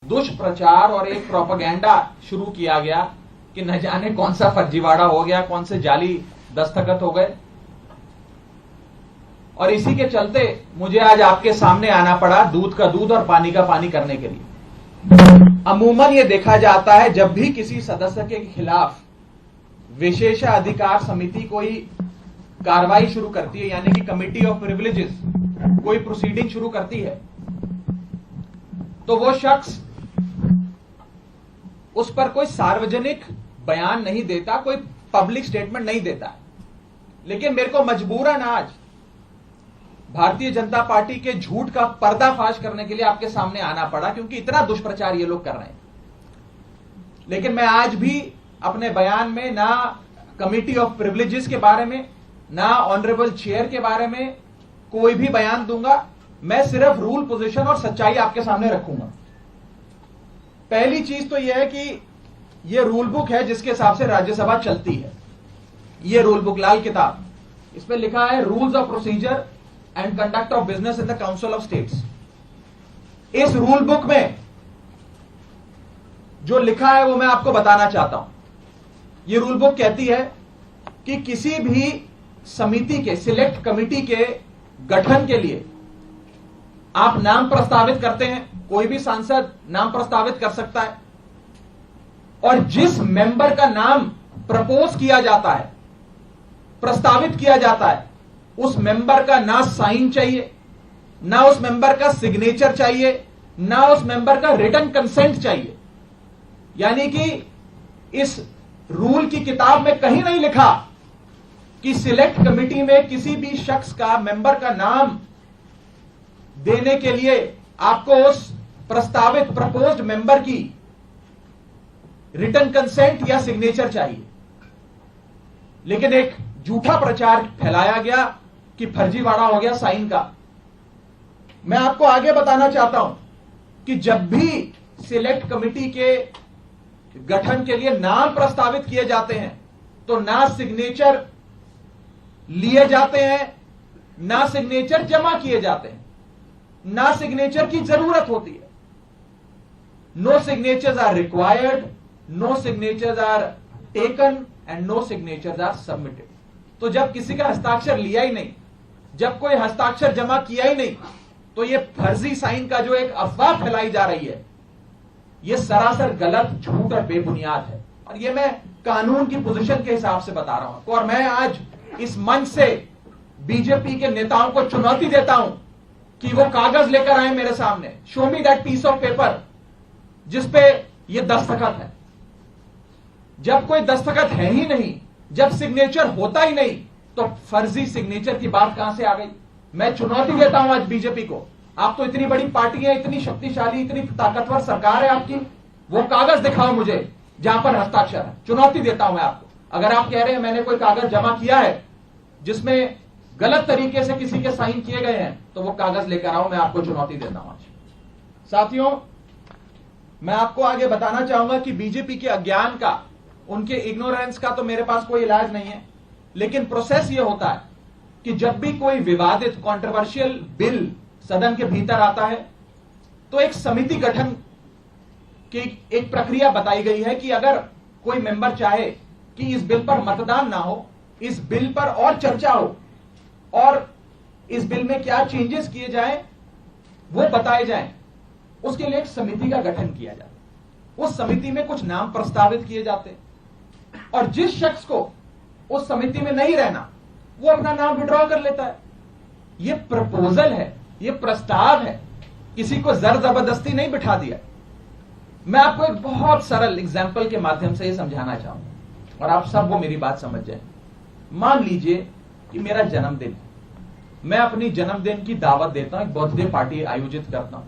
दुष्प्रचार और एक प्रोपेगेंडा शुरू किया गया कि न जाने कौन सा फर्जीवाड़ा हो गया, कौन से जाली दस्तखत हो गए, और इसी के चलते मुझे आज आपके सामने आना पड़ा दूध का दूध और पानी का पानी करने के लिए। अमूमन यह देखा जाता है जब भी किसी सदस्य के खिलाफ विशेषाधिकार समिति कोई कार्रवाई शुरू करती है, यानी कि कमिटी ऑफ प्रिविलेजेस कोई प्रोसीडिंग शुरू करती है, तो वो शख्स उस पर कोई सार्वजनिक बयान नहीं देता, कोई पब्लिक स्टेटमेंट नहीं देता। लेकिन मेरे को मजबूरन आज भारतीय जनता पार्टी के झूठ का पर्दाफाश करने के लिए आपके सामने आना पड़ा, क्योंकि इतना दुष्प्रचार ये लोग कर रहे हैं। लेकिन मैं आज भी अपने बयान में ना कमिटी ऑफ प्रिविलेजेस के बारे में, ना ऑनरेबल चेयर के बारे में कोई भी बयान दूंगा। मैं सिर्फ रूल, पोजीशन और सच्चाई आपके सामने रखूंगा। पहली चीज तो यह है कि यह रूल बुक है जिसके हिसाब से राज्यसभा चलती है। यह रूल बुक, लाल किताब, इसमें लिखा है rules of procedure and conduct of business in the council of states. इस रूल बुक में जो लिखा है वो मैं आपको बताना चाहता हूं। यह रूल बुक कहती है कि किसी भी समिति के, सिलेक्ट कमिटी के गठन के लिए आप नाम प्रस्तावित करते हैं, कोई भी सांसद नाम प्रस्तावित कर सकता है, और जिस मेंबर का नाम प्रपोज किया जाता है, प्रस्तावित किया जाता है, उस मेंबर का ना साइन चाहिए, ना उस मेंबर का सिग्नेचर चाहिए, ना उस मेंबर का रिटन कंसेंट चाहिए। यानी कि इस रूल की किताब में कहीं नहीं लिखा कि सिलेक्ट कमिटी में किसी भी शख्स का, मेंबर का नाम देने के लिए आपको उस प्रस्तावित, प्रपोज्ड मेंबर की रिटन कंसेंट या सिग्नेचर चाहिए। लेकिन एक झूठा प्रचार फैलाया गया कि फर्जीवाड़ा हो गया साइन का। मैं आपको आगे बताना चाहता हूं कि जब भी सिलेक्ट कमिटी के गठन के लिए नाम प्रस्तावित किए जाते हैं तो ना सिग्नेचर लिए जाते हैं, ना सिग्नेचर जमा किए जाते हैं, ना सिग्नेचर की जरूरत होती है। No signatures are required, no signatures are taken and no signatures are submitted. तो जब किसी का हस्ताक्षर लिया ही नहीं, जब कोई हस्ताक्षर जमा किया ही नहीं, तो ये फर्जी साइन का जो एक अफवाह फैलाई जा रही है, ये सरासर गलत, झूठ और बेबुनियाद है। और ये मैं कानून की पोजीशन के हिसाब से बता रहा हूं। और मैं आज इस मंच से बीजेपी के नेताओं को चुनौती देता हूं कि वो कागज लेकर आए मेरे सामने, show me that piece of paper जिसपे ये दस्तखत है। जब कोई दस्तखत है ही नहीं, जब सिग्नेचर होता ही नहीं, तो फर्जी सिग्नेचर की बात कहां से आ गई? मैं चुनौती देता हूं आज बीजेपी को। आप तो इतनी बड़ी पार्टी है, इतनी शक्तिशाली, इतनी ताकतवर सरकार है आपकी, वो कागज दिखाओ मुझे जहां पर हस्ताक्षर है। चुनौती देता हूं मैं आपको। अगर आप कह रहे हैं मैंने कोई कागज जमा किया है जिसमें गलत तरीके से किसी के साइन किए गए हैं, तो वो कागज लेकर आओ, मैं आपको चुनौती देता हूं आज। साथियों, मैं आपको आगे बताना चाहूंगा कि बीजेपी के अज्ञान का, उनके इग्नोरेंस का तो मेरे पास कोई इलाज नहीं है। लेकिन प्रोसेस ये होता है कि जब भी कोई विवादित, कंट्रोवर्शियल बिल सदन के भीतर आता है, तो एक समिति गठन की एक प्रक्रिया बताई गई है कि अगर कोई मेंबर चाहे कि इस बिल पर मतदान ना हो, इस बिल पर और चर्चा हो, और इस बिल में क्या चेंजेस किए जाएं वो बताए जाएं, उसके लिए एक समिति का गठन किया जाता है। उस समिति में कुछ नाम प्रस्तावित किए जाते हैं, और जिस शख्स को उस समिति में नहीं रहना, वो अपना नाम विड्रॉ कर लेता है। ये प्रपोजल है, ये प्रस्ताव है, किसी को जर जबरदस्ती नहीं बिठा दिया। मैं आपको एक बहुत सरल एग्जाम्पल के माध्यम से ये समझाना चाहूंगा और आप सब वो मेरी बात समझ जाए। मान लीजिए कि मेरा जन्मदिन, मैं अपनी जन्मदिन की दावत देता हूं, एक बर्थडे पार्टी आयोजित करता हूं।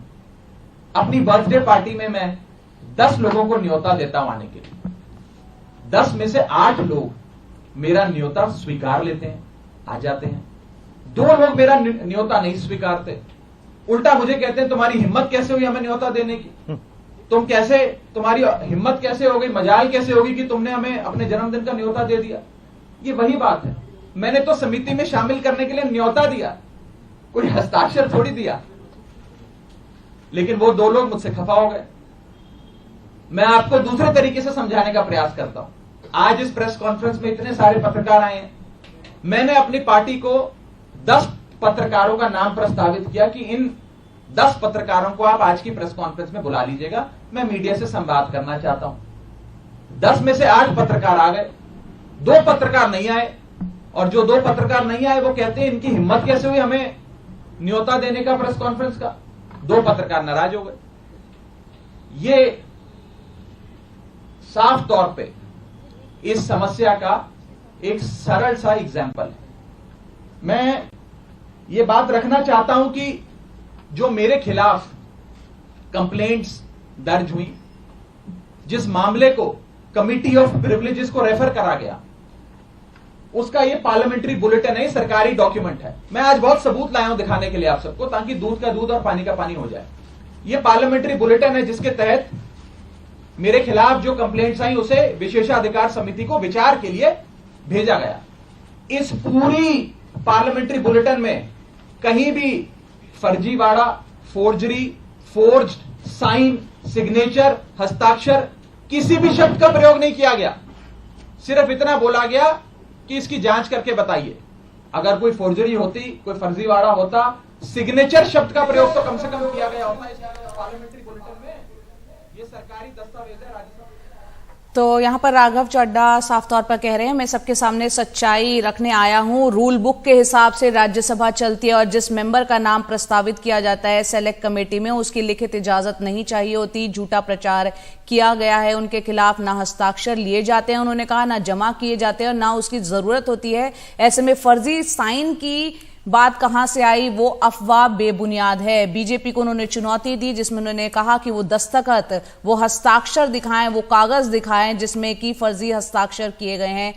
अपनी बर्थडे पार्टी में मैं 10 लोगों को न्योता देता हूं आने के लिए। 10 में से 8 लोग मेरा न्योता स्वीकार लेते हैं, आ जाते हैं। 2 लोग मेरा न्योता नहीं स्वीकारते, उल्टा मुझे कहते हैं तुम्हारी हिम्मत कैसे हुई हमें न्योता देने की, तुम कैसे, तुम्हारी हिम्मत कैसे हो गई, मजाल कैसे होगी कि तुमने हमें अपने जन्मदिन का न्योता दे दिया। ये वही बात है, मैंने तो समिति में शामिल करने के लिए न्योता दिया, कोई हस्ताक्षर थोड़ी दिया। लेकिन वो 2 लोग मुझसे खफा हो गए। मैं आपको दूसरे तरीके से समझाने का प्रयास करता हूं। आज इस प्रेस कॉन्फ्रेंस में इतने सारे पत्रकार आए हैं, मैंने अपनी पार्टी को 10 पत्रकारों का नाम प्रस्तावित किया कि इन 10 पत्रकारों को आप आज की प्रेस कॉन्फ्रेंस में बुला लीजिएगा, मैं मीडिया से संवाद करना चाहता हूं। 10 में से 8 पत्रकार आ गए, 2 पत्रकार नहीं आए, और जो 2 पत्रकार नहीं आए वो कहते हैं इनकी हिम्मत कैसे हुई हमें न्योता देने का प्रेस कॉन्फ्रेंस का। 2 पत्रकार नाराज हो गए। ये साफ तौर पे इस समस्या का एक सरल सा एग्जाम्पल है। मैं ये बात रखना चाहता हूं कि जो मेरे खिलाफ कंप्लेंट्स दर्ज हुई, जिस मामले को कमिटी ऑफ प्रिविलेजेस को रेफर करा गया, उसका ये पार्लियामेंट्री बुलेटिन है, सरकारी डॉक्यूमेंट है। मैं आज बहुत सबूत लाया हूं दिखाने के लिए आप सबको, ताकि दूध का दूध और पानी का पानी हो जाए। ये पार्लियामेंट्री बुलेटिन है जिसके तहत मेरे खिलाफ जो कंप्लेंट्स आई उसे विशेषाधिकार समिति को विचार के लिए भेजा गया। इस पूरी पार्लियामेंट्री बुलेटिन में कहीं भी फर्जीवाड़ा, फोर्जरी, फोर्ज्ड साइन, सिग्नेचर, हस्ताक्षर, किसी भी शब्द का प्रयोग नहीं किया गया। सिर्फ इतना बोला गया कि इसकी जांच करके बताइए। अगर कोई फोर्जरी होती, कोई फर्जीवाड़ा होता, सिग्नेचर शब्द का प्रयोग तो कम से कम किया गया होता। इस पार्लियामेंट्री बुलेटिन में ये सरकारी दस्तावेज है राज्यसभा। तो यहाँ पर राघव चड्ढा साफ तौर पर कह रहे हैं, मैं सबके सामने सच्चाई रखने आया हूँ। रूल बुक के हिसाब से राज्यसभा चलती है और जिस मेंबर का नाम प्रस्तावित किया जाता है सेलेक्ट कमेटी में, उसकी लिखित इजाजत नहीं चाहिए होती। झूठा प्रचार किया गया है, उनके खिलाफ ना हस्ताक्षर लिए जाते हैं, उन्होंने कहा ना जमा किए जाते हैं और ना उसकी जरूरत होती है। ऐसे में फर्जी साइन की बात कहां से आई, वो अफवाह बेबुनियाद है। बीजेपी को उन्होंने चुनौती दी, जिसमें उन्होंने कहा कि वो दस्तखत, वो हस्ताक्षर दिखाएं, वो कागज दिखाएं जिसमें कि फर्जी हस्ताक्षर किए गए हैं।